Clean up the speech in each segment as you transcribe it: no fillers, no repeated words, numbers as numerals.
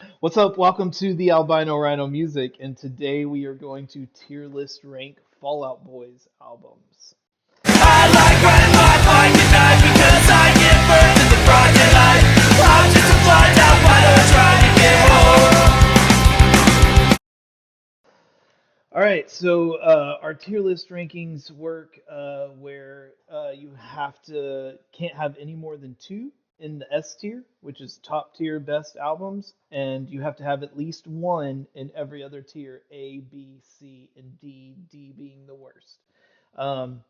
What's up? Welcome to the Albino Rhino Music, and today we are going to tier list rank Fallout Boy's albums. I like riding my bike at night because I get burned in the broad daylight. I'm just a fly albino trying to get home. All right, so our tier list rankings work where you can't have any more than two in the S tier, which is top tier best albums, and you have to have at least one in every other tier, A, B, C, and D, D being the worst. Um,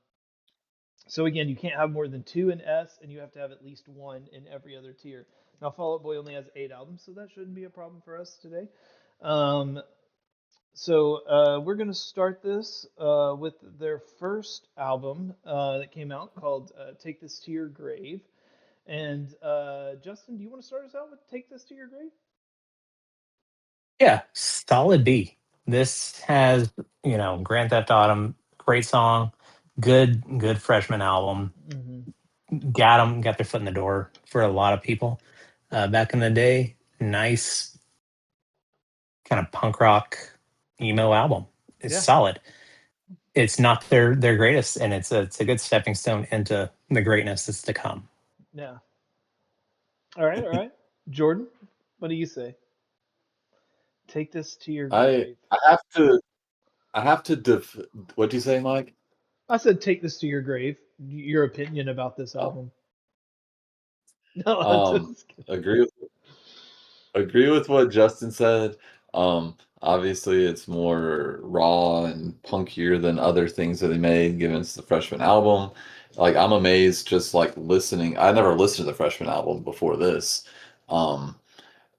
So again, you can't have more than two in S, and you have to have at least one in every other tier. Now, Fall Out Boy only has 8 albums, so that shouldn't be a problem for us today. Um, we're gonna start this with their first album that came out called "Take This to Your Grave." And Justin, do you want to start us out with "Take This to Your Grave"? Yeah, solid B. This has, Grand Theft Autumn, great song, good freshman album. Mm-hmm. Got their foot in the door for a lot of people back in the day. Nice kind of punk rock emo album. It's Yeah, solid. It's not their greatest, and it's a good stepping stone into the greatness that's to come. yeah. All right, all right. Jordan, what do you say? Take this to your I grave. I have to what do you say, Mike? I said take this to your grave. Your opinion about this Oh, album. No, I'm um, just kidding. agree with what Justin said. Obviously it's more raw and punkier than other things that they made, given it's the freshman album. Like I'm amazed just like listening. I never listened to the freshman album before this. Um,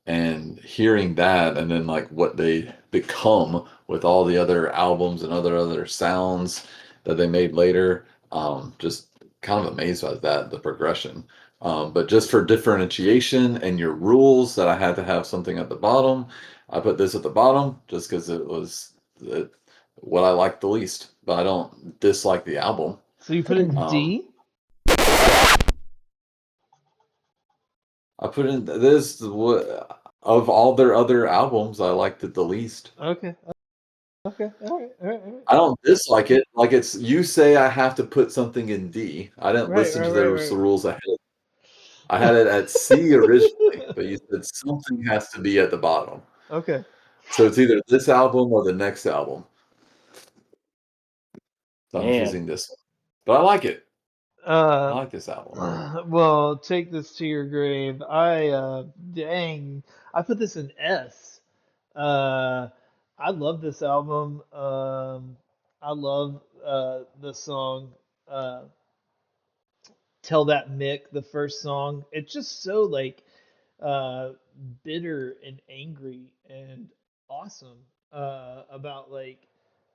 and hearing that and then like what they become with all the other albums and other sounds that they made later, just kind of amazed by that, the progression. But just for differentiation and your rules that I had to have something at the bottom, I put this at the bottom just because it was what I liked the least, but I don't dislike the album. So you put it um, D? I put in this of all their other albums, I liked it the least. Okay. Okay. All right. All right. All right. I don't dislike it. Like it's you say I have to put something in D. I didn't Right. listen Right. to Right. those Right. rules. I had it at C originally, but you said something has to be at the bottom. Okay. So it's either this album or the next album. So I'm Man, choosing this one. But I like it. I Uh, like this album. well, take this to your grave. Dang, I put this in S. Uh, I love this album. I love the song. Uh, Tell That Mick, the first song. It's just so like uh, bitter and angry and awesome about like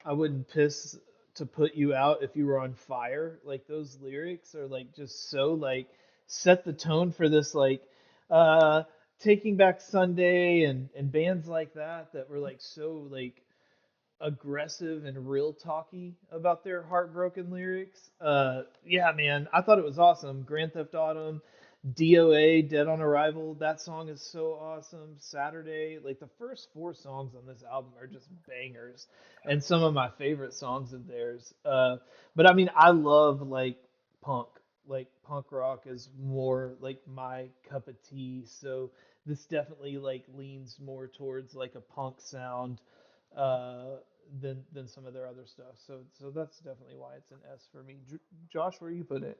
I wouldn't piss to put you out if you were on fire. Like those lyrics are like just so like set the tone for this like uh, Taking Back Sunday and bands like that were like so like aggressive and real talky about their heartbroken lyrics. Yeah, man, I thought it was awesome. Grand Theft Autumn, DOA, Dead on Arrival. That song is so awesome. Saturday, like the first four songs on this album are just bangers, and some of my favorite songs of theirs. But I mean, I love like punk. Like punk rock is more like my cup of tea. So this definitely like leans more towards like a punk sound uh, than some of their other stuff. So that's definitely why it's an S for me. Josh, where you put it?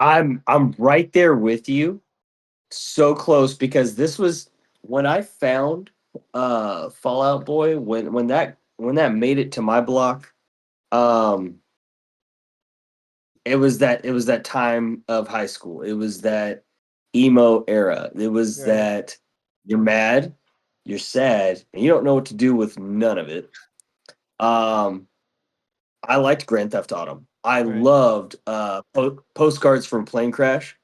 I'm right there with you. So close because this was when I found Fallout Boy when that made it to my block. Um it was that time of high school. It was that emo era. It was Right, that you're mad, you're sad, and you don't know what to do with none of it. Um I liked Grand Theft Autumn. I right. loved postcards from Plane Crash.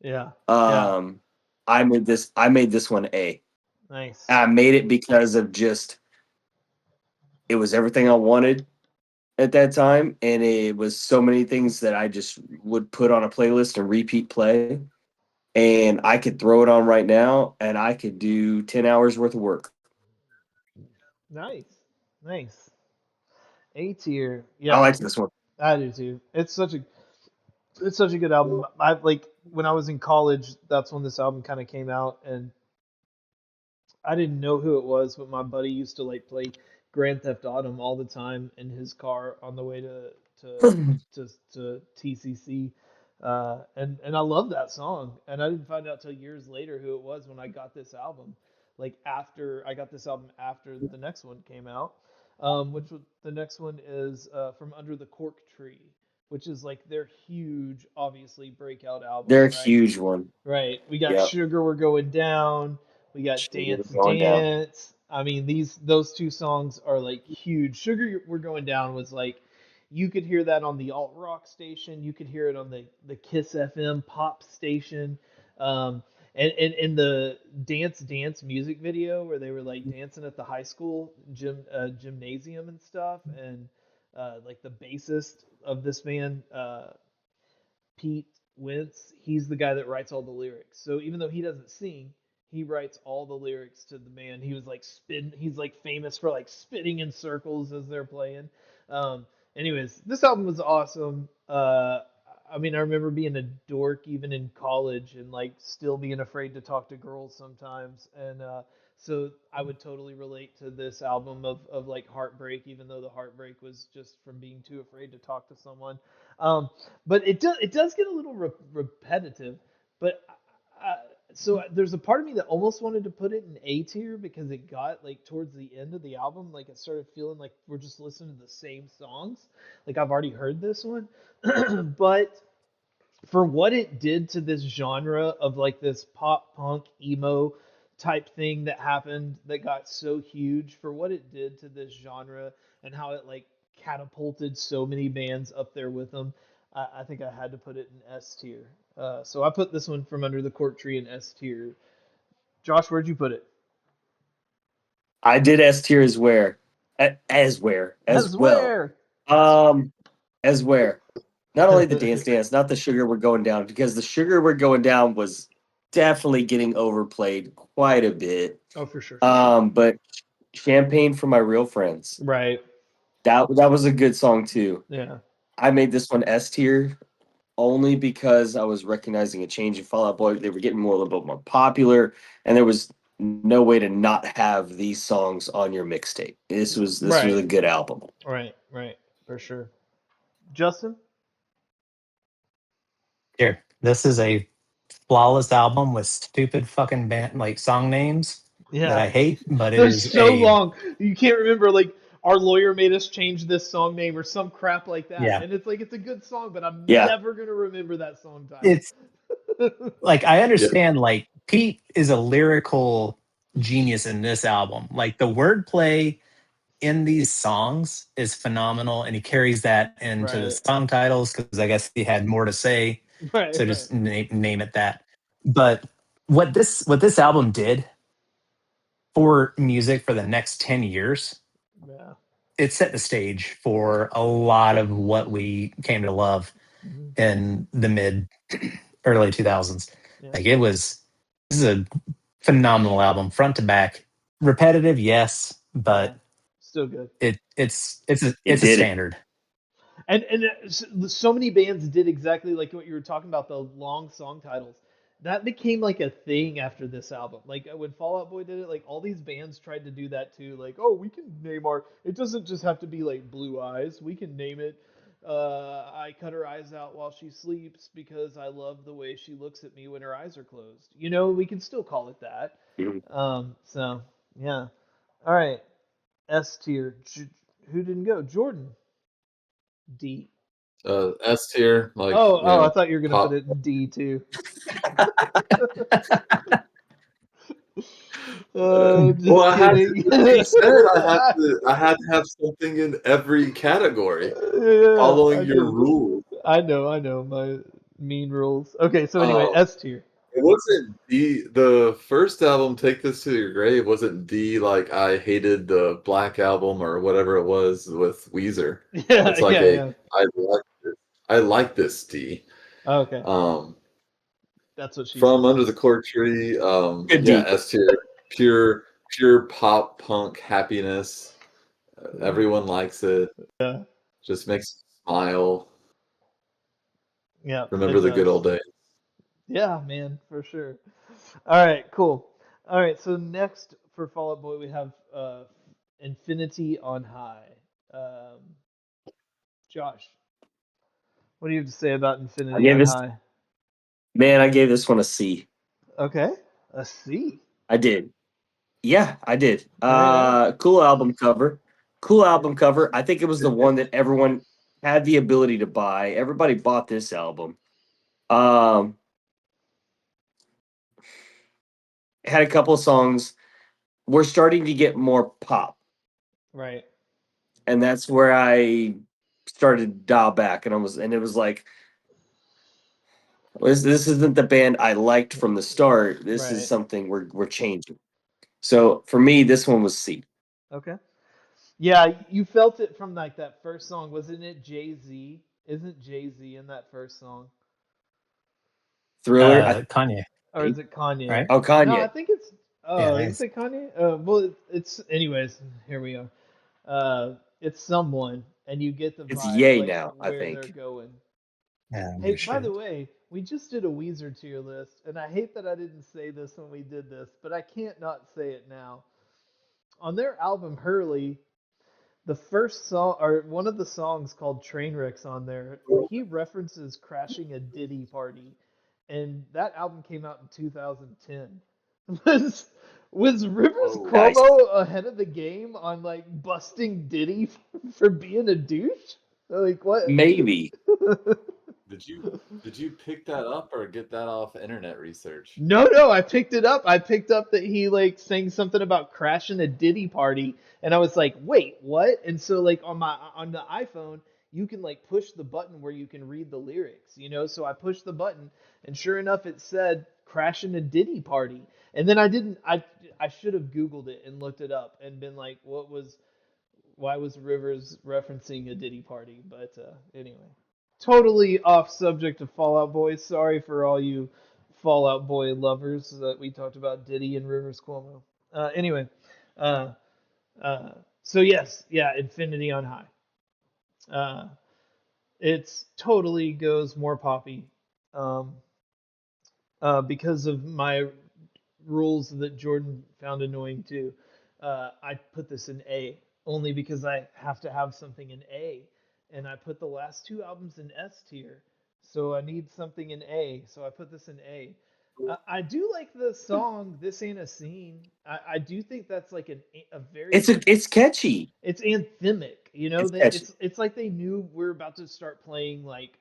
Yeah, yeah. Um, I made this one A. Nice. I made it because of just it was everything I wanted at that time, and it was so many things that I just would put on a playlist and repeat play. and I could throw it on right now, and I could do 10 hours worth of work. Nice, nice. A tier. I Yeah, like this one. I do too. It's such a good album. I like when I was in college. That's when this album kind of came out, and I didn't know who it was, but my buddy used to like play Grand Theft Auto all the time in his car on the way to to TCC, and I love that song. And I didn't find out till years later who it was when I got this album. Like after I got this album after the next one came out, the next one is from Under the Cork Tree, which is like their huge, obviously breakout album, They're a right? huge one. Right. We got Yep. Sugar We're Going Down. We got Sugar Dance going down. Dance. I mean, those two songs are like huge. Sugar We're Going Down was like you could hear that on the alt rock station. You could hear it on the Kiss FM pop station. And in the Dance Dance music video where they were like dancing at the high school gymnasium and stuff, and like the bassist of this band, Pete Wentz, he's the guy that writes all the lyrics. So even though he doesn't sing, he writes all the lyrics to the band. He was like spin. He's like famous for like spinning in circles as they're playing. Anyways, this album was awesome. I mean, I remember being a dork even in college and like still being afraid to talk to girls sometimes. And so I would totally relate to this album of like heartbreak, even though the heartbreak was just from being too afraid to talk to someone. But it does get a little repetitive. But uh, so there's a part of me that almost wanted to put it in A tier because it got like towards the end of the album, like it started feeling like we're just listening to the same songs. Like I've already heard this one, but for what it did to this genre of like this pop punk emo type thing that happened that got so huge, for what it did to this genre and how it like catapulted so many bands up there with them, I think I had to put it in S tier. So I put this one from Under the Cork Tree in S tier. Josh, where'd you put it? I did S tier as As well. where? As where? Not only the Dance Dance, not the Sugar We're Going Down, because the Sugar We're Going Down was definitely getting overplayed quite a bit. Oh, for sure. But Champagne for My Real Friends. Right. That was a good song too. Yeah. I made this one S tier only because I was recognizing a change in Fall Out Boy. They were getting more a little bit more popular, and there was no way to not have these songs on your mixtape. This was Right. a good album. Right. Right. For sure. Justin? Here, this is a flawless album with stupid fucking band like song names that Yeah. I hate, but it They're is so a long. You can't remember like our lawyer made us change this song name or some crap like that. yeah. And it's like it's a good song, but I'm Yeah. never gonna remember that song title. It's like I Yeah. understand like Pete is a lyrical genius in this album. Like the wordplay in these songs is phenomenal, and he carries that into the Right. song titles because I guess he had more to say, Right, so right. just name it that. But what this album did for music for the next 10 years, Yeah. it set the stage for a lot of what we came to love Mhm. in the mid early 2000s. Yeah. Like this is a phenomenal album front to back. Repetitive, yes, Yeah. but Still good. It it's a did it. standard. And so many bands did exactly like what you were talking about, the long song titles. That became like a thing after this album. Like when Fall Out Boy did it, like all these bands tried to do that too. Like, oh, we can name our. It doesn't just have to be like Blue Eyes. We can name it. I cut her eyes out while she sleeps because I love the way she looks at me when her eyes are closed. You know, we can still call it that. Mhm. So yeah. All right. S tier. Who didn't go? Jordan. D. S tier, like Oh, I thought you were gonna put pop. it in D too. Well, Just I had to. kidding. You said I had to have something in every category, Yeah, I following your know. rules. I know my mean rules. Okay, so anyway, Um, S tier. it wasn't D. The first album, "Take This to Your Grave," wasn't D. Like I hated the Black Album or whatever it was with Weezer. Yeah, It's like yeah, a yeah. I like this. I like this D. Okay. Um, That's what she From said. Under the Cork Tree, Could yeah, be. S tier, pure pop punk happiness. Everyone likes it. Yeah, Just makes you smile. yeah, Remember it the good does. old days. Yeah, man, for sure. All right, cool. All right, so next for Fall Out Boy we have Infinity on High. Um, Josh, what do you have to say about I Infinity gave on this High? man. I gave this one a C. Okay, a C. I did. Yeah, I did. All right, all right. Cool album cover. Cool album cover. I think it was the one that everyone had the ability to buy. Everybody bought this album. Um, it had a couple of songs. We're starting to get more pop, Right. and that's where I started to dial back, and it was like, this isn't the band I liked from the start. This is Right. something we're changing. So for me, this one was C. Okay. Yeah, you felt it from like that first song, wasn't it? Jay Z. Isn't Jay Z in that first song, Thriller. I Kanye, or is it Kanye? right? Oh, No, I Kanye. think it's. Yeah, Oh, I you think say Kanye? Well, it's anyways. Here we are. It's someone, and you get the It's vibe Yay like now, I where they're think. going. yeah, Hey, no by the shit. way, we just did a Weezer tier list, and I hate that I didn't say this when we did this, but I can't not say it now. On their album Hurley, the first song or one of the songs called Trainwrecks on there, he references crashing a Diddy party, and that album came out in 2010. Was was Rivers Whoa. Nice. Cuomo ahead of the game on like busting Diddy for being a douche? Like what? Maybe. Did you pick that up or get that off internet research? No, no, I picked it up. I picked up that he like saying something about crashing a Diddy party, and I was like, "Wait, what?" And so like on the iPhone, you can like push the button where you can read the lyrics, you know? So I pushed the button, and sure enough it said crashing a Diddy party. And then I should have Googled it and looked it up and been like, why was Rivers referencing a Diddy party? But anyway, totally off subject of Fallout Boy. Sorry for all you Fallout Boy lovers that we talked about Diddy and Rivers Cuomo. Anyway, uh, so yes, yeah, Infinity on High. Uh, it's totally goes more poppy um, because of my rules that Jordan found annoying too. I put this in A only because I have to have something in A, and I put the last two albums in S tier, so I need something in A. So I put this in A. I do like the song "This Ain't a Scene." I do think that's like a very It's catchy. it's anthemic. You know, It's they catchy. it's like they knew we're about to start playing like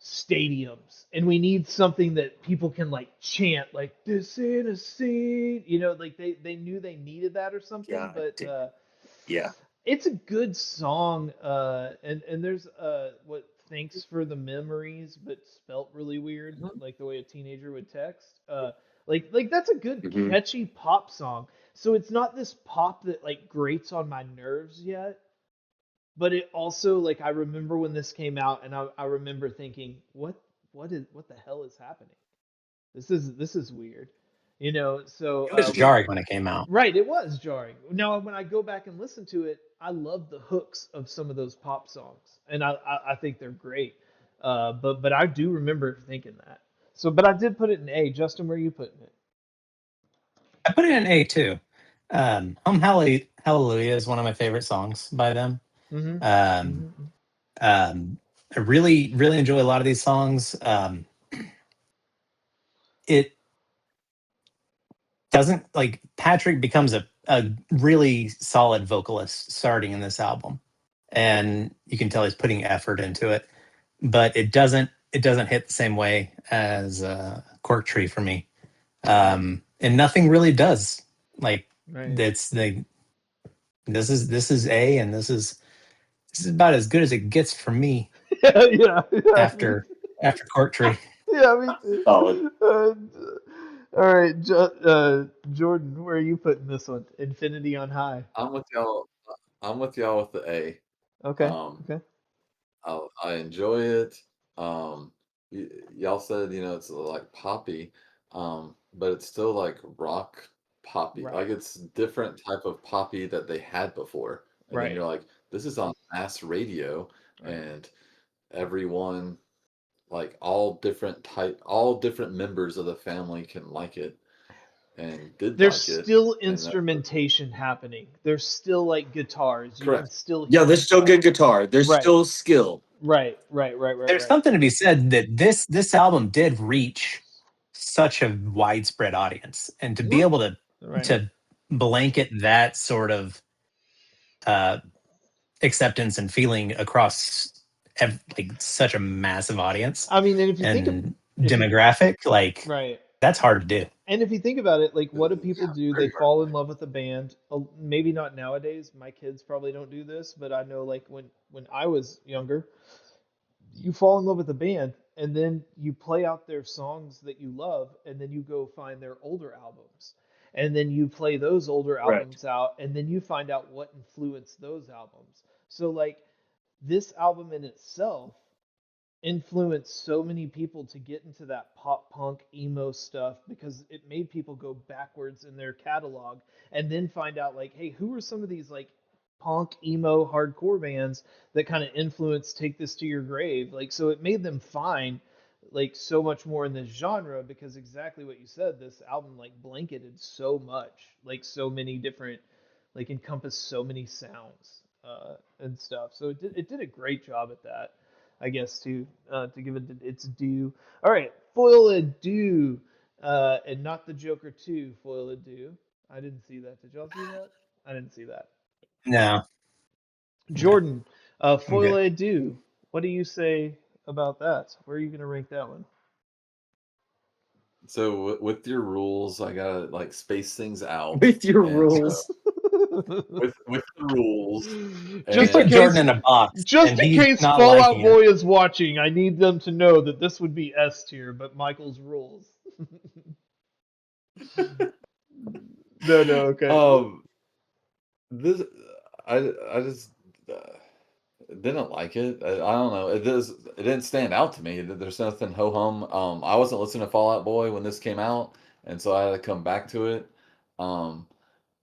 stadiums and we need something that people can like chant like this in a scene, you know, like they knew they needed that or something. God But damn. Yeah. it's a good song. And there's what thanks for the memories but spelt really weird, Mhm. like the way a teenager would text. Like that's a good Hmm. catchy pop song. So it's not this pop that like grates on my nerves yet, but it also like I remember when this came out, and I remember thinking, what the hell is happening? This is weird, you know. So It was jarring when it came out. right, it was jarring. Now when I go back and listen to it, I love the hooks of some of those pop songs, and I think they're great. But I do remember thinking that. So, but I did put it in A. Justin, where are you putting it? I put it in A too. Hallelujah is one of my favorite songs by them. Mm-hmm. Um, Mm-hmm. I really enjoy a lot of these songs. It doesn't like Patrick becomes a really solid vocalist starting in this album, and you can tell he's putting effort into it, but it doesn't hit the same way as Cork Tree for me. And nothing really does. Like Right. it's the this is A, and this is about as good as it gets for me Yeah, yeah, yeah. after Cork Tree. Yeah, me Solid. too. All right, Jordan, where are you putting this one? Infinity on High. I'm with y'all. I'm with y'all with the A. Okay, Um, okay. I enjoy it. Um, y'all said, it's like poppy, but it's still like rock poppy. Right. Like it's different type of poppy that they had before. And then Right. you're like, this is on mass radio, Right. and everyone, like all different members of the family can like it and did There's like it. still And that, instrumentation happening. There's still like guitars. You can correct. still Yeah, hear there's still guitar. good guitar. There's Right. still skill. Right. Right. Right. Right. There's Right. something to be said that this album did reach such a widespread audience, and to be Right. able to Right. to blanket that sort of uh, acceptance and feeling across like such a massive audience I mean, and if you think of and if you demographic, like right. that's hard to do. And if you think about it, like, what do people Yeah, do? They very hard. fall in love with a band. Maybe not nowadays. My kids probably don't do this, but I know, like, when I was younger, you fall in love with a band, and then you play out their songs that you love, and then you go find their older albums, and then you play those older Right. albums out, and then you find out what influenced those albums. So, like, this album in itself influenced so many people to get into that pop punk emo stuff because it made people go backwards in their catalog and then find out, like, hey, who are some of these like punk emo hardcore bands that kind of influenced Take This to Your Grave. Like, so it made them find like so much more in this genre because exactly what you said, this album like blanketed so much, like so many different, like encompassed so many sounds and stuff. So it did a great job at that, I guess, to give it its due. All right, foil a do, and not the Joker 2, foil a do. I didn't see that. Did y'all see that? I didn't see that. No, no, Jordan, I'm foil good. a do. What do you say about that? Where are you gonna rank that one? So with your rules, I gotta like space things out, With your and so rules. with the rules, You just in put and Jordan case, in a box, just and in he's case not Fallout liking it. Boy is watching, I need them to know that this would be S tier, but Michael's rules. No, no, okay. um, this I just didn't like it. I don't know. It didn't stand out to me. There's nothing ho hum. I wasn't listening to Fallout Boy when this came out, and so I had to come back to it. Um,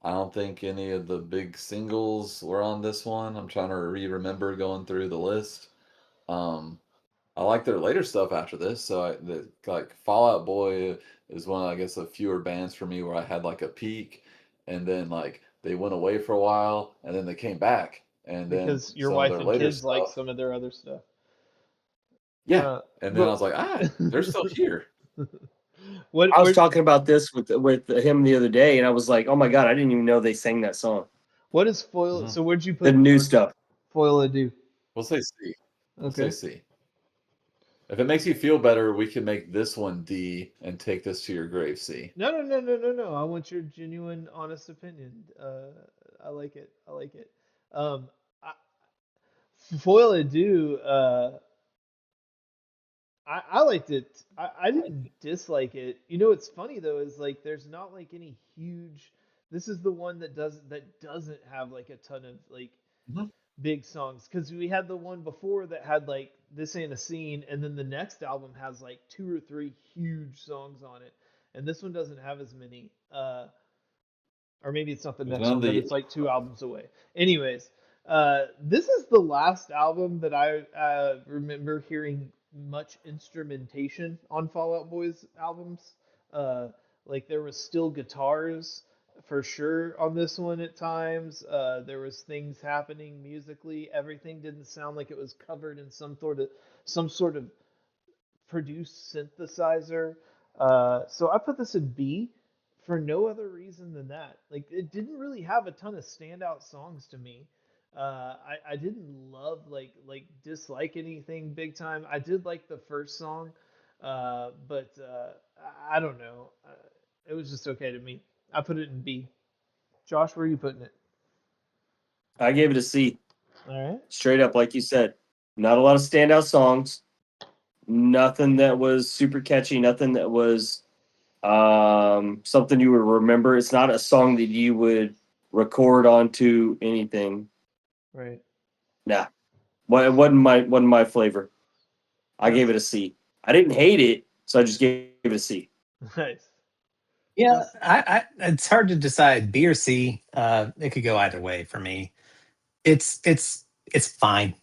I don't think any of the big singles were on this one. I'm trying to remember going through the list. Um, I like their later stuff after this. So like Fallout Boy is one, I guess, of fewer bands for me where I had like a peak, and then like they went away for a while, and then they came back, and then Because your some of wife their and later kids like stuff, some of their other stuff. yeah. Uh, And then I but was like, they're still here. what I was what talking about this with him the other day, and I was like, "Oh my god, I didn't even know they sang that song." what is foil? Hmm. So where'd you The put it, new Jordan? stuff. Foil a do. We'll say C. We'll say Okay. C. If it makes you feel better, we can make this one D and take this to your grave C. No, no, no, no, no, no. I want your genuine, honest opinion. I like it. I like it. Um, I, foil a do. I liked it. I didn't dislike it. You know, what's funny though is like there's not like any huge. This is the one that doesn't have like a ton of like Mhm. big songs because we had the one before that had like This Ain't a Scene, and then the next album has like two or three huge songs on it, and this one doesn't have as many. Or maybe it's not the There's next none of one, but the it's like two albums away. Anyways, this is the last album that I remember hearing much instrumentation on Fallout Boy's albums. Uh, like there was still guitars for sure on this one at times. There was things happening musically. Everything didn't sound like it was covered in some sort of produced synthesizer. So I put this in B for no other reason than that. Like it didn't really have a ton of standout songs to me. I didn't love like dislike anything big time. I did like the first song, but I don't know. It was just okay to me. I put it in B. Josh, where are you putting it? I gave it a C. All right. Straight up, like you said. Not a lot of standout songs. Nothing that was super catchy. Nothing that was something you would remember. It's not a song that you would record onto anything. Right. Nah, it wasn't my flavor. I gave That's it a C. I didn't hate it, so I just gave it a C. Nice. Yeah, it's hard to decide B or C. It could go either way for me. It's fine.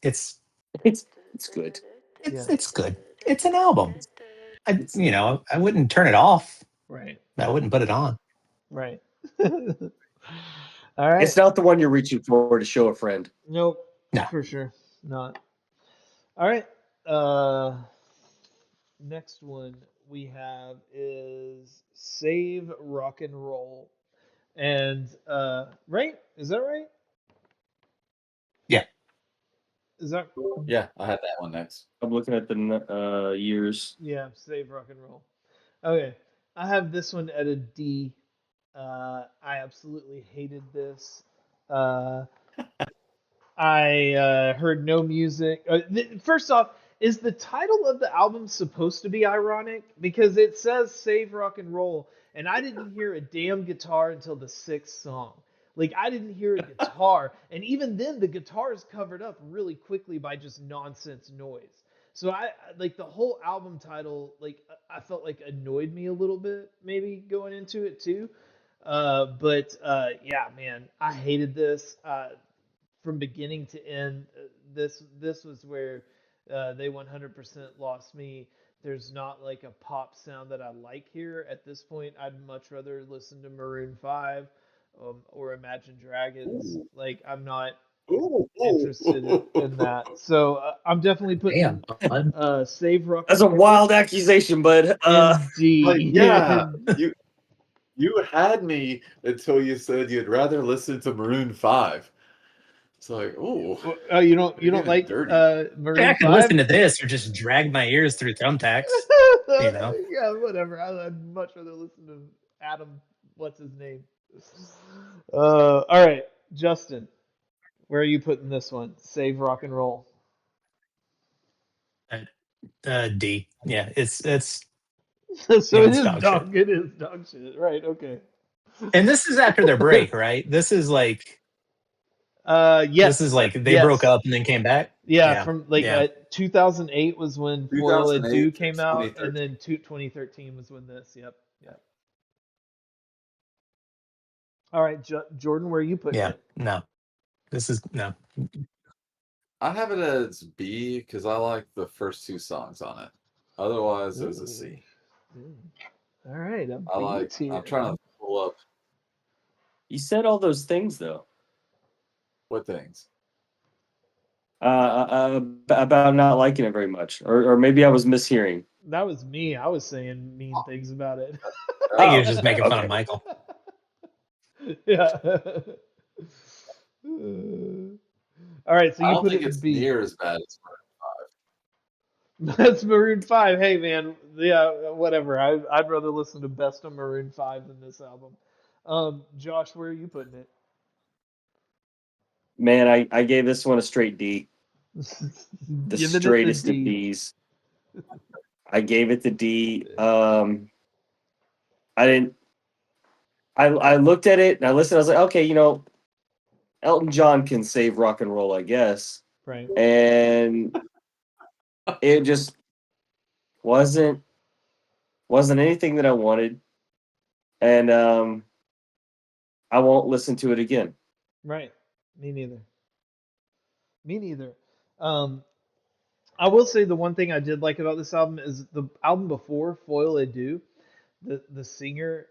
It's It's good. Yeah. it's good. It's an album. I wouldn't turn it off. Right. I wouldn't put it on. Right. All right. It's not the one you're reaching for to show a friend. Nope. No. For sure. Not. All right. Next one we have is Save Rock and Roll. And right? Is that right? Yeah. Is that Yeah, I had that one next. I'm looking at the years. yeah, Save Rock and Roll. Okay. I have this one at a D. I absolutely hated this. Uh, I heard no music. First off, is the title of the album supposed to be ironic? Because it says Save Rock and Roll, and I didn't hear a damn guitar until the sixth song. Like, I didn't hear a guitar, and even then, the guitar is covered up really quickly by just nonsense noise. So like the whole album title, like I felt like annoyed me a little bit, maybe going into it too. But yeah, man, I hated this. From beginning to end. This was where they 100% lost me. There's not like a pop sound that I like here at this point. I'd much rather listen to Maroon 5 or Imagine Dragons. Like I'm not interested in that. So I'm definitely putting Damn. Save Rock That's and a Roll wild accusation, bud. in D. Like, yeah, you had me until you said you'd rather listen to Maroon 5. It's like, oh, You don't you're getting like dirty. Maroon I could 5? listen to this or just drag my ears through thumbtacks. You know. Yeah, whatever. I'd much rather listen to Adam. What's his name? All right, Justin. Where are you putting this one? Save rock and roll. D. Yeah, it's So it it's is dog shit. dog. It is dog shit. Right. Okay. And this is after their break, right? This is like Yes. they Yes. broke up and then came back. Yeah. Yeah, From like yeah. 2008 was when Foile and 2008 deux to came out, and 2013. then 2013 was when this. Yep. Yep. All right, Jordan. Where are you putting Yeah, it? no. This is no. I have it as B because I like the first two songs on it. Otherwise, it was a C. Ooh. All right, a I B like. tier. I'm trying to pull up You said all those things though. what things. About not liking it very much, or maybe I was mishearing. That was me. I was saying mean things about it. I think he was Oh, just making fun okay. of Michael. Yeah. All right, so I you don't put think it in it's B. near as bad as That's Maroon 5. Hey, man. Yeah, whatever. I'd rather listen to Best of Maroon 5 than this album. Josh, where are you putting it? Man, I gave this one a straight D. The Giving it the straightest of D. D's. I gave it the D. I didn't. I looked at it and I listened. I was like, okay, Elton John can save rock and roll, I guess. Right. And it just wasn't anything that I wanted, and I won't listen to it again. Right. Me neither. Me neither. I will say the one thing I did like about this album is the album before, Foil et deux, the singer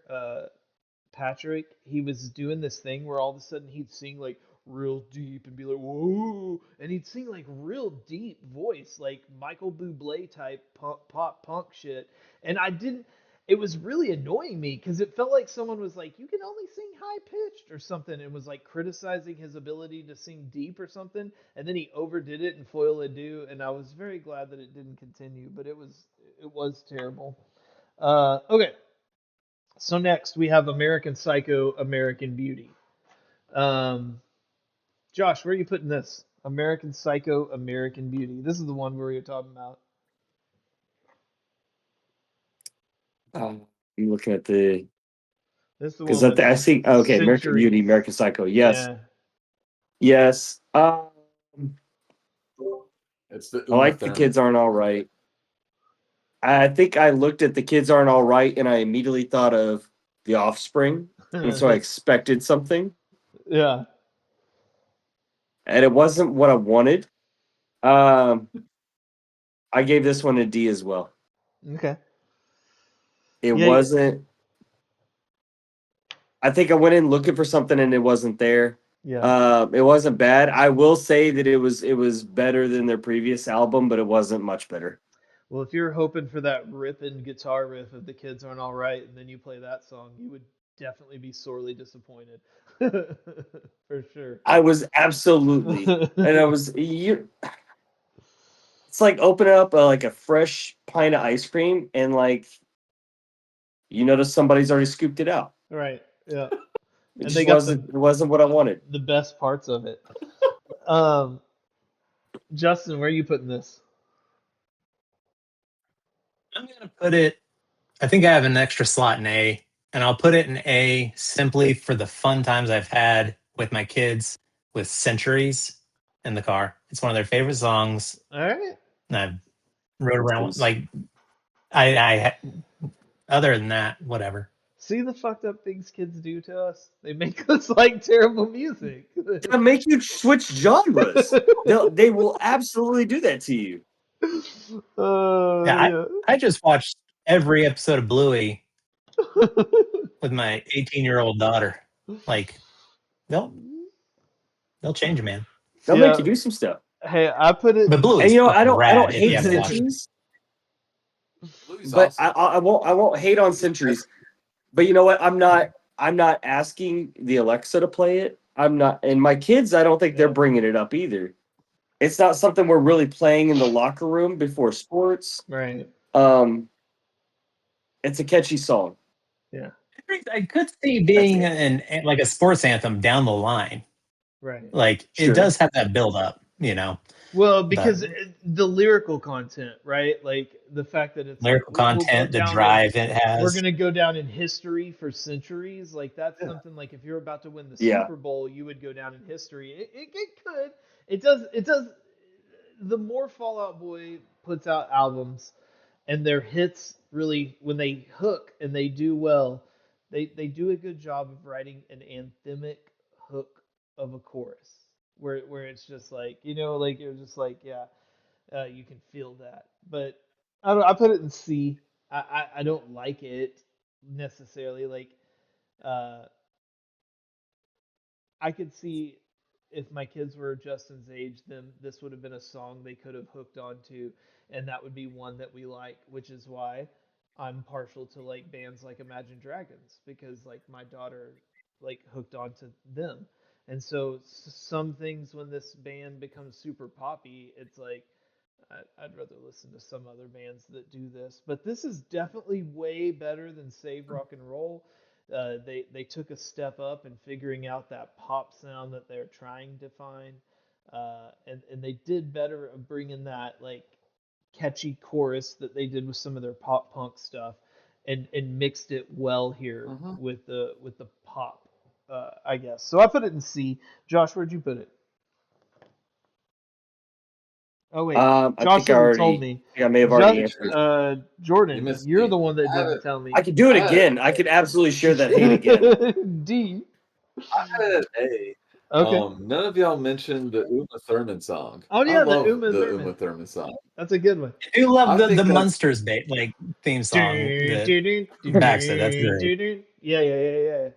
Patrick, he was doing this thing where all of a sudden he'd sing like real deep and be like whoa, and he'd sing like real deep voice, like Michael Bublé type pop punk shit, and I didn't. It was really annoying me because it felt like someone was like, "You can only sing high pitched" or something, and was like criticizing his ability to sing deep or something, and then he overdid it in Foil et deux, and I was very glad that it didn't continue, but it was terrible. Okay. So next we have American Psycho, American Beauty. Um, Josh, where are you putting this? American Psycho, American Beauty. This is the one where you're talking about. I'm looking at the This is the because one with I think okay, American Beauty, centuries. American Psycho. Yes, Yeah. yes. It's the I Uma like the Thurman. kids aren't all right. I think I looked at The Kids Aren't All Right and I immediately thought of The Offspring. And so I expected something. Yeah. And it wasn't what I wanted. I gave this one a D as well. Okay. It Yeah. wasn't. I think I went in looking for something and it wasn't there. Yeah. It wasn't bad. I will say that it was better than their previous album, but it wasn't much better. Well, if you're hoping for that ripping guitar riff of The Kids Aren't All Right, and then you play that song, you would definitely be sorely disappointed. For sure. I was absolutely, and I was you. It's like opening up like a fresh pint of ice cream, and like you notice somebody's already scooped it out. Right. Yeah. It And just they got wasn't what I wanted. the best parts of it. Um, Justin, where are you putting this? I'm gonna put it. I think I have an extra slot in A, and I'll put it in A simply for the fun times I've had with my kids with Centuries in the car. It's one of their favorite songs, All right. and I've rode around Seems- like I. Other than that, whatever. See the fucked up things kids do to us? They make us like terrible music. They'll make you switch genres. They will absolutely do that to you. Yeah, Yeah. I just watched every episode of Bluey with my 18-year-old daughter. Like they'll change a man. They'll Yeah. make you do some stuff. Hey, I put it. But Bluey's And you know, fucking I don't rad if you hate haven't watched it. Centuries, Bluey's but awesome. I won't hate on Centuries. But you know what? I'm not asking the Alexa to play it. I'm not, and my kids, I don't think they're bringing it up either. It's not something we're really playing in the locker room before sports. Right. It's a catchy song. Yeah. I could see being like a sports anthem down the line. Right. Like Sure. it does have that build up, you know. Well, because the lyrical content, right? Like the fact that it's Lyrical like content, the down drive it we're has. gonna go down in history for centuries. Like that's something like if you're about to win the Yeah. Super Bowl, you would go down in history. It could. It does. It does. The more Fallout Boy puts out albums, and their hits really when they hook and they do well, they do a good job of writing an anthemic hook of a chorus where it's just like like you're just like you can feel that. But I don't. I put it in C. I don't like it necessarily. Like uh, I could see if my kids were Justin's age, then this would have been a song they could have hooked onto, and that would be one that we like, which is why I'm partial to like bands like Imagine Dragons because like my daughter like hooked onto them. And so some things when this band becomes super poppy, it's like I'd rather listen to some other bands that do this. But this is definitely way better than Save Rock and Roll. They took a step up in figuring out that pop sound that they're trying to find, and they did better of bringing that like catchy chorus that they did with some of their pop punk stuff, and mixed it well here with the pop, I guess. So I put it in C. Josh, where'd you put it? Oh wait, I Josh think I hasn't told already. me. I may have already answered. Jordan, You missed you're me. the one that I had didn't it- tell me. I could do it I- again. I could absolutely share that hate again. D. I had it at A. Okay. None of y'all mentioned the Uma Thurman song. Oh, yeah, I the love Uma the Thurman. Uma Thurman song. That's a good one. I do love I the think that's- Munsters like theme song that backs it. That's great. Yeah.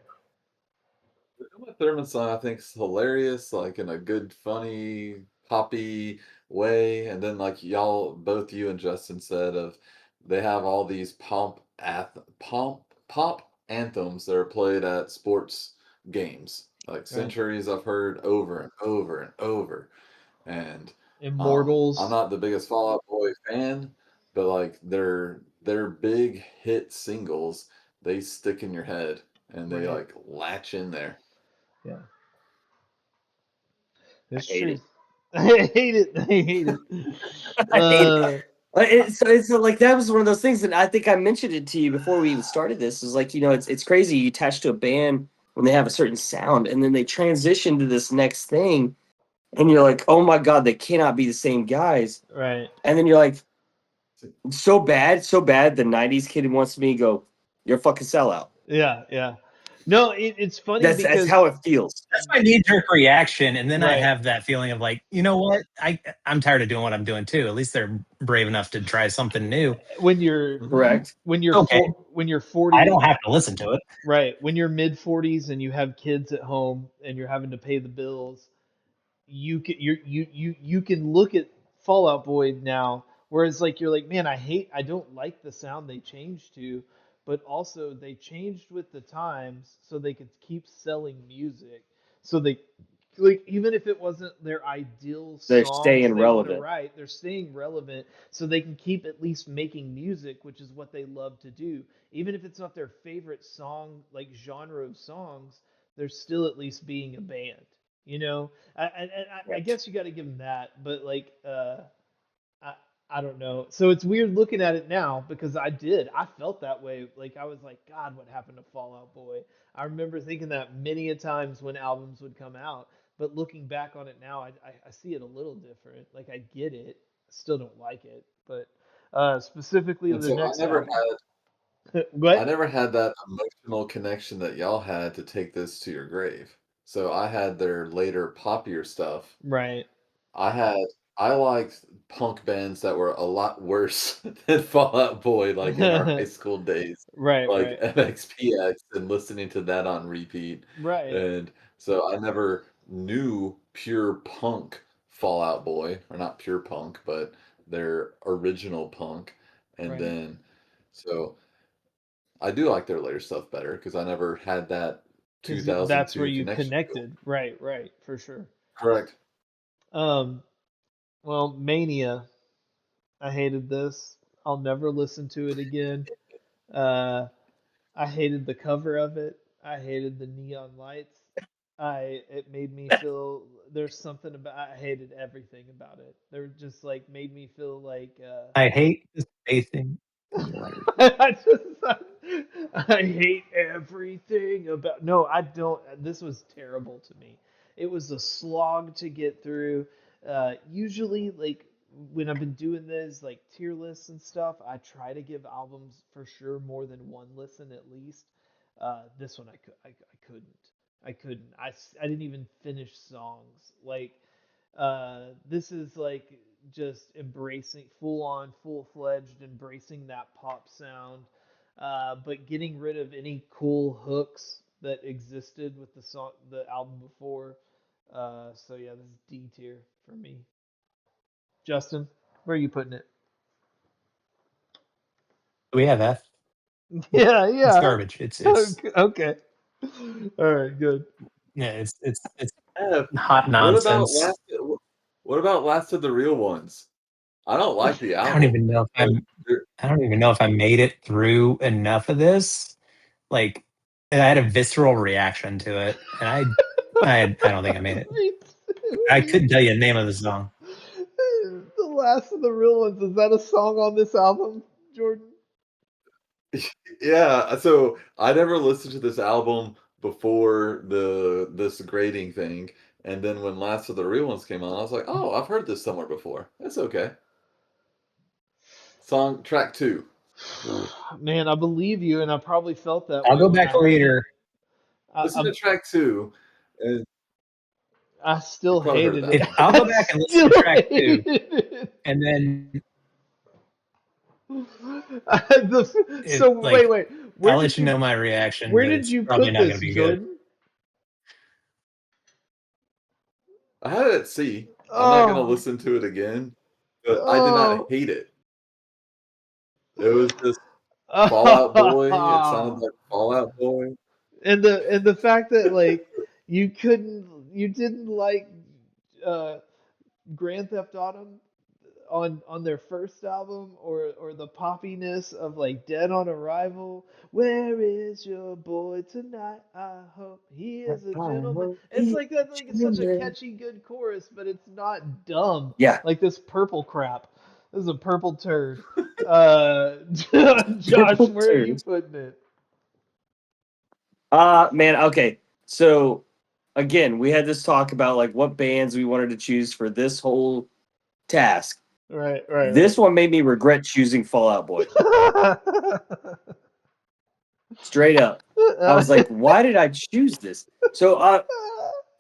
The Uma Thurman song I think is hilarious, like in a good, funny, poppy way. And then like y'all, both you and Justin said of they have all these pop anthems that are played at sports games. Like centuries I've heard over and over and over. And Immortals. I'm not the biggest Fall Out Boy fan, but like their big hit singles, they stick in your head and they Right. like latch in there. Yeah. It's hate true. it. I hate it. I hate it. I hate it. It's like that was one of those things, and I think I mentioned it to you before we even started this. Is like it's crazy. You attach to a band when they have a certain sound, and then they transition to this next thing, and you're like, oh my god, they cannot be the same guys. Right. And then you're like, so bad. The '90s kid wants me to go, "You're a fucking sellout." Yeah. No, it's funny That's because how it feels. That's my knee-jerk reaction, and then I Right. have that feeling of like, you know what? I'm tired of doing what I'm doing too. At least they're brave enough to try something new. when you're Correct. when you're Okay, when you're I 40, don't have to listen to it. right? When you're mid 40s and you have kids at home and you're having to pay the bills, you can look at Fallout Boy now, whereas like you're like, man, I don't like the sound they changed to, but also they changed with the times so they could keep selling music. So they like even if it wasn't their ideal They're songs staying they want to relevant. write, they're staying relevant so they can keep at least making music, which is what they love to do. Even if it's not their favorite song, like genre of songs, they're still at least being a band. You know, I Correct. guess you got to give them that, but like, I, I don't know. So it's weird looking at it now because I felt that way. Like I was like, God, what happened to Fallout Boy? I remember thinking that many a times when albums would come out, but looking back on it now, I see it a little different. Like I get it, still don't like it, but specifically And the so next album. I What? never had that emotional connection that y'all had to take this to your grave. So I had their later poppier stuff. Right. I had I liked punk bands that were a lot worse than Fall Out Boy, like in our high school days, like Right. MXPX and listening to that on repeat. Right. And so I never knew pure punk Fall Out Boy, or not pure punk, but their original punk. And Right. then so I do like their later stuff better because I never had that Because that's where 2002 you connection to 'em. connected. Right, for sure. Correct. Um, well, Mania, I hated this. I'll never listen to it again. Uh, I hated the cover of it. I hated the neon lights. It made me feel there's something about I hated everything about it. They were just like made me feel like I hate the spacing. Hilarious. I hate everything about. No, I don't. This was terrible to me. It was a slog to get through. Usually, like when I've been doing this, like tier lists and stuff, I try to give albums for sure more than one listen at least. This one I couldn't. I didn't even finish songs. Like this is like just embracing full on, full fledged, embracing that pop sound, but getting rid of any cool hooks that existed with the album before. So yeah, this is D tier for me. Justin, where are you putting it? We have F. Yeah, It's yeah. garbage. It's Okay. All right, good. yeah. It's Yeah. hot What about nonsense. what about Last of the Real Ones? I don't like the I don't album, even know if but I'm. I don't even know if I made it through enough of this. Like, and I had a visceral reaction to it, and I don't think I made it. Me I me couldn't tell you the name of the song. The last of the real ones. Is that a song on this album, Jordan? yeah, so I never listened to this album before this grading thing, and then when Last of the Real Ones came on, I was like, "Oh, I've heard this somewhere before. That's okay." Song track 2. Man, I believe you, and I probably felt that I'll way go when back I heard it. later. I, Listen I, to track 2, and I you still probably heard it hated that it. If way. I'll go I back and listen still to track two, hated it. and then So like wait. I'll let you know my reaction, Where but did it's you probably put not going this, to be good. Jordan? I had it at C. I'm not gonna Oh, listen to it again, but I did not oh, hate it. It was just Fallout Boy. It sounded oh. like Fallout Boy. And the fact that like you didn't like uh Grand Theft Auto on their first album, or the poppiness of like Dead on Arrival. Where is your boy tonight? I hope he is a gentleman. It's like that, like it's such a catchy good chorus, but it's not dumb Yeah. like this purple crap. This is a purple turd. Josh, Purple where are you turds. putting it? Man, okay. So again, we had this talk about like what bands we wanted to choose for this whole task. Right. This one made me regret choosing Fall Out Boy. Straight up. I was like, why did I choose this? So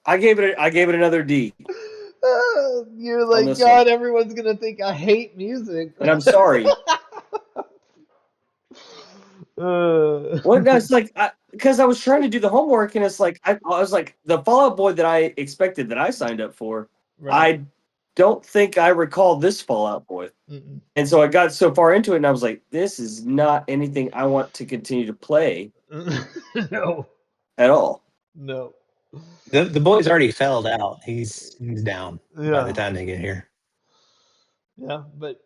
I gave it another D. You're on like, this God, one. everyone's gonna think I hate music. And I'm sorry. Well, no, it's like because I was trying to do the homework, and it's like I was like the Fall Out Boy that I expected that I signed up for. Right. I don't think I recall this Fall Out Boy, Mm-mm. and so I got so far into it, and I was like, this is not anything I want to continue to play No. at all. No. The boy's already felled out. He's down by the Yeah. time they get here. Yeah. But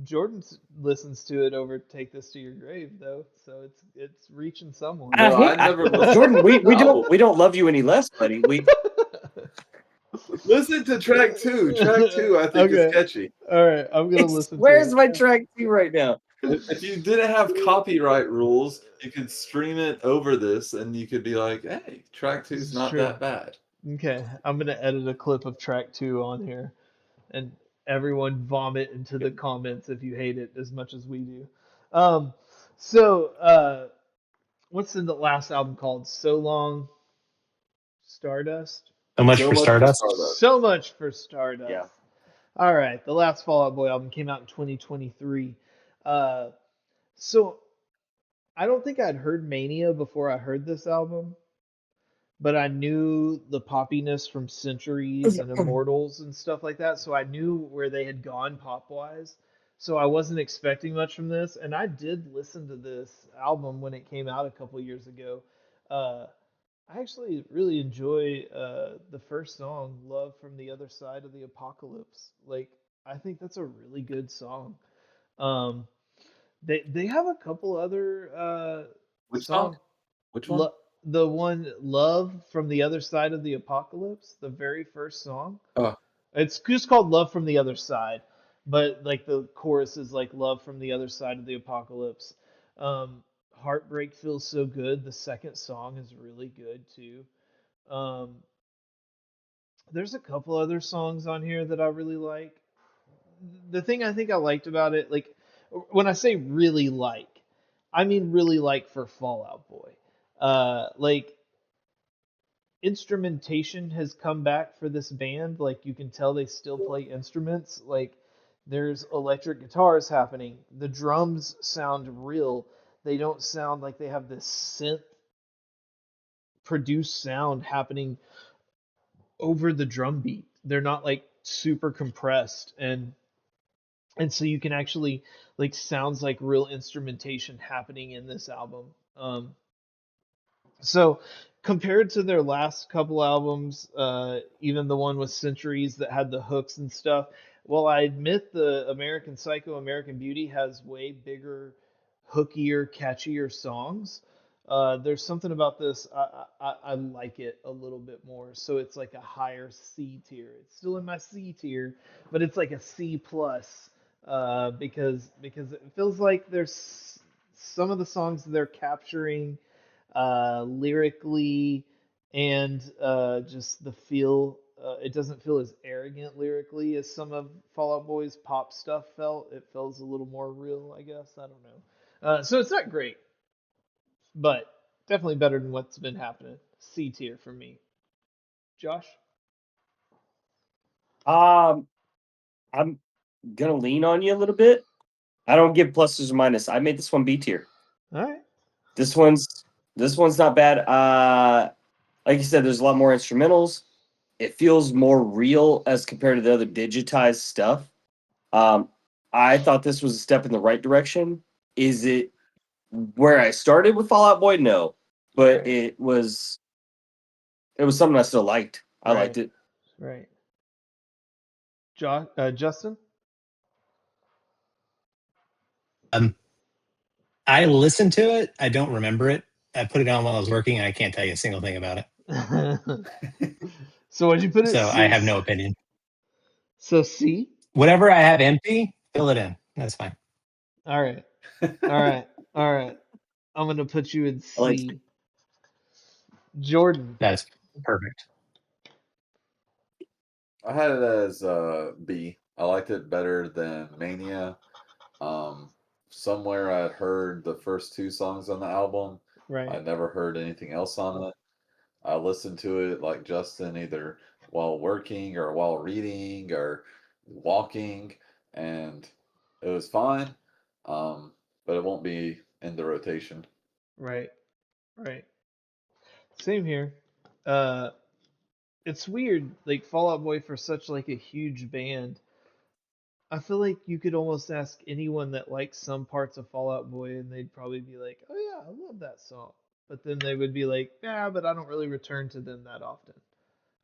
Jordan listens to it over "Take This to Your Grave" though, so it's reaching someone. I No, I hate never listened Jordan. to We the album. we don't love you any less, buddy. We Listen to track 2. Track 2, I think, is Okay. catchy. All right. I'm gonna listen to where's it. my track 2 right now? If you didn't have copyright rules, you could stream it over this, and you could be like, "Hey, track 2's This is not true. that bad." Okay. I'm gonna edit a clip of track 2 on here, and everyone vomit into the comments if you hate it as much as we do. Um. So what's the last album called? So Long, Stardust. So much So for much for Stardust. Stardust. So much for Stardust. Yeah. All right, the last Fall Out Boy album came out in 2023. Uh, so I don't think I'd heard Mania before I heard this album, but I knew the poppiness from Centuries and Immortals and stuff like that, so I knew where they had gone pop wise. So I wasn't expecting much from this, and I did listen to this album when it came out a couple years ago. Uh, I actually really enjoy the first song, "Love from the Other Side of the Apocalypse." Like, I think that's a really good song. Um, they have a couple other Which song? song, Which one? lo- the one "Love from the Other Side of the Apocalypse," the very first song. Oh, It's just called "Love from the Other Side," but like the chorus is like "Love from the Other Side of the Apocalypse." Um, "Heartbreak Feels So Good." The second song is really good too. Um, there's a couple other songs on here that I really like. The thing I think I liked about it, like when I say really like, I mean really like for Fall Out Boy. Like instrumentation has come back for this band. Like you can tell they still play instruments. Like there's electric guitars happening. The drums sound real. They don't sound like they have this synth produced sound happening over the drum beat. They're not like super compressed, and so you can actually like sounds like real instrumentation happening in this album. So compared to their last couple albums, even the one with Centuries that had the hooks and stuff, well, I admit the American Psycho, American Beauty has way bigger, hookier, catchier songs. There's something about this I like it a little bit more. So it's like a higher C tier. It's still in my C tier, but it's like a C plus because it feels like there's some of the songs they're capturing lyrically and just the feel. It doesn't feel as arrogant lyrically as some of Fall Out Boy's pop stuff felt. It feels a little more real, I guess. I don't know. So it's not great, but definitely better than what's been happening. C tier for me. Josh? I'm gonna lean on you a little bit. I don't give pluses or minus. I made this one B tier. All right. This one's not bad. Like you said, there's a lot more instrumentals. It feels more real as compared to the other digitized stuff. Um, I thought this was a step in the right direction. Is it where I started with Fall Out Boy? No, but Right. it was something I still liked. I liked Right. it. Right. Justin? Um, I listened to it. I don't remember it. I put it on while I was working, and I can't tell you a single thing about it. So what'd you put it? So I C? have no opinion. So C? Whatever I have empty, fill it in. That's fine. All right. All right. All right. I'm gonna put you in I like C. Jordan. That's perfect. I had it as B. I liked it better than Mania. Um, somewhere I'd heard the first two songs on the album. I Right. never heard anything else on it. I listened to it like Justin, either while working or while reading or walking, and it was fine. Um, but it won't be in the rotation. Right. Right. Same here. Uh, it's weird, like Fall Out Boy for such like a huge band. I feel like you could almost ask anyone that likes some parts of Fall Out Boy, and they'd probably be like, "Oh yeah, I love that song," but then they would be like, "Yeah, but I don't really return to them that often."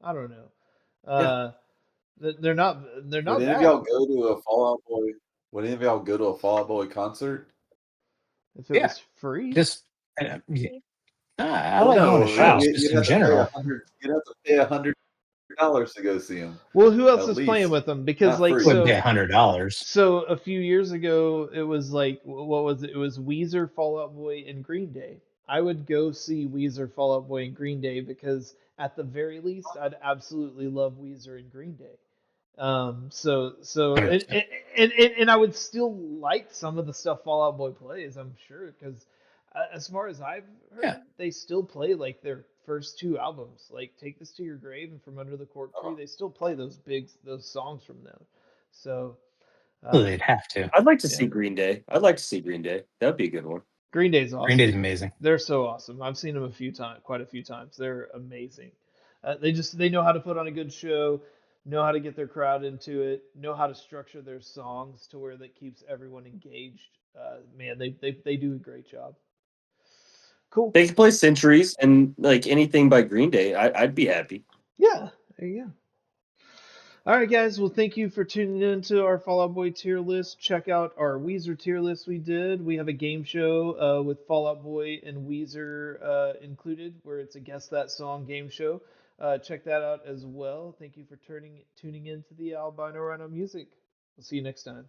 I don't know. Yeah. Uh, they're Would not any of bad y'all go to a Fallout Boy? Would any of y'all go to a Fallout Boy concert? if it Yeah, was free. just I Well, like going to no, shows you'd just in have to pay general. $100 to go see him, Well, who else at is playing least, with them? Because not like I wouldn't free. pay so $100. so a few years ago, it was like what was it? It was Weezer, Fall Out Boy, and Green Day. I would go see Weezer, Fall Out Boy, and Green Day because at the very least, I'd absolutely love Weezer and Green Day. So 100%. and I would still like some of the stuff Fall Out Boy plays, I'm sure, because as far as I've Yeah, heard, they still play like their first two albums, like Take This to Your Grave and From Under the Cork Tree. They still play those songs from them. So well, uh, they'd have to. I'd like to yeah, see Green Day. I'd like to see Green Day. That'd be a good one. Green Day's Green Day's awesome. amazing. They're so awesome. I've seen them a few times, quite a few times. They're amazing. They know how to put on a good show, know how to get their crowd into it, know how to structure their songs to where that keeps everyone engaged. Man, they do a great job. Cool. They could play Centuries and like anything by Green Day. I'd be happy. Yeah, there you go. All right, guys. Well, thank you for tuning in to our Fall Out Boy tier list. Check out our Weezer tier list we did. We have a game show with Fall Out Boy and Weezer included, where it's a Guess That Song game show. Check that out as well. Thank you for tuning in to the Albino Rhino Music. We'll see you next time.